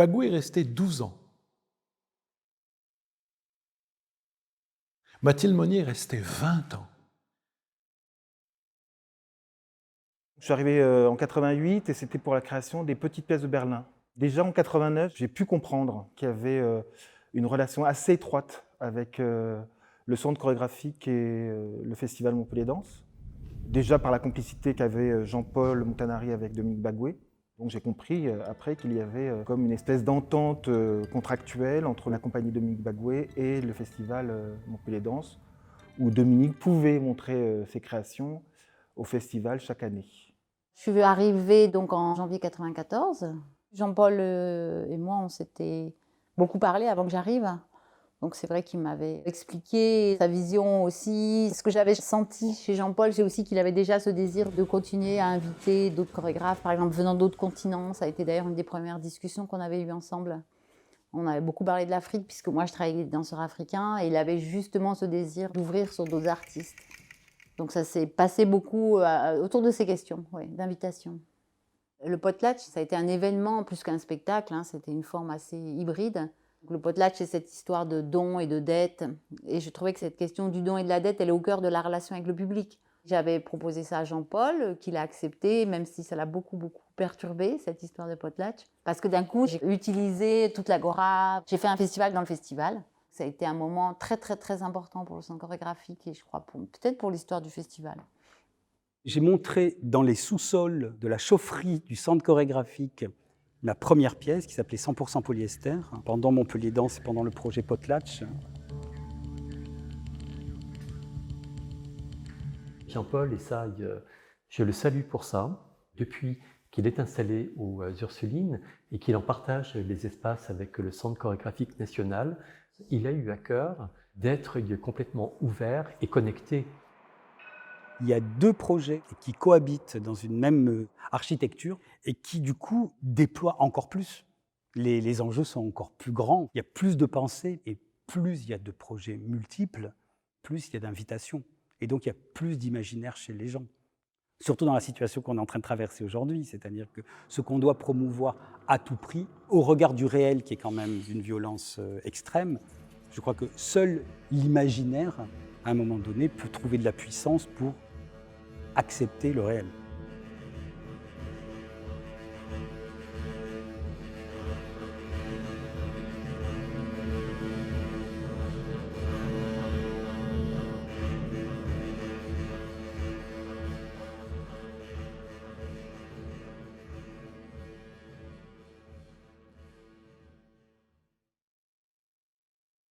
Bagoué est resté 12 ans. Mathilde Monnier est restée 20 ans. Je suis arrivé en 88 et c'était pour la création des petites pièces de Berlin. Déjà en 89, j'ai pu comprendre qu'il y avait une relation assez étroite avec le centre chorégraphique et le festival Montpellier Danse. Déjà par la complicité qu'avait Jean-Paul Montanari avec Dominique Bagoué. Donc j'ai compris après qu'il y avait comme une espèce d'entente contractuelle entre la compagnie Dominique Bagoué et le festival Montpellier Danse, où Dominique pouvait montrer ses créations au festival chaque année. Je suis arrivée donc en janvier 94. Jean-Paul et moi, on s'était beaucoup parlé avant que j'arrive. Donc c'est vrai qu'il m'avait expliqué sa vision aussi. Ce que j'avais senti chez Jean-Paul, c'est aussi qu'il avait déjà ce désir de continuer à inviter d'autres chorégraphes, par exemple venant d'autres continents. Ça a été d'ailleurs une des premières discussions qu'on avait eues ensemble. On avait beaucoup parlé de l'Afrique, puisque moi je travaillais avec des danseurs africains, et il avait justement ce désir d'ouvrir sur d'autres artistes. Donc ça s'est passé beaucoup autour de ces questions, ouais, d'invitation. Le potlatch, ça a été un événement plus qu'un spectacle, hein, c'était une forme assez hybride. Le potlatch, c'est cette histoire de don et de dette. Et je trouvais que cette question du don et de la dette, elle est au cœur de la relation avec le public. J'avais proposé ça à Jean-Paul, qui l'a accepté, même si ça l'a beaucoup perturbé, cette histoire de potlatch. Parce que d'un coup, j'ai utilisé toute l'agora. J'ai fait un festival dans le festival. Ça a été un moment très important pour le centre chorégraphique et je crois peut-être pour l'histoire du festival. J'ai montré dans les sous-sols de la chaufferie du centre chorégraphique ma première pièce qui s'appelait 100% polyester, pendant Montpellier Danse et pendant le projet Potlatch. Jean-Paul, et ça, je le salue pour ça, depuis qu'il est installé aux Ursulines et qu'il en partage les espaces avec le Centre chorégraphique national, il a eu à cœur d'être complètement ouvert et connecté. Il y a deux projets qui cohabitent dans une même architecture et qui, du coup, déploient encore plus. Les enjeux sont encore plus grands. Il y a plus de pensées et plus il y a de projets multiples, plus il y a d'invitations. Et donc, il y a plus d'imaginaire chez les gens. Surtout dans la situation qu'on est en train de traverser aujourd'hui, c'est-à-dire que ce qu'on doit promouvoir à tout prix, au regard du réel qui est quand même d'une violence extrême, je crois que seul l'imaginaire, à un moment donné, peut trouver de la puissance pour accepter le réel.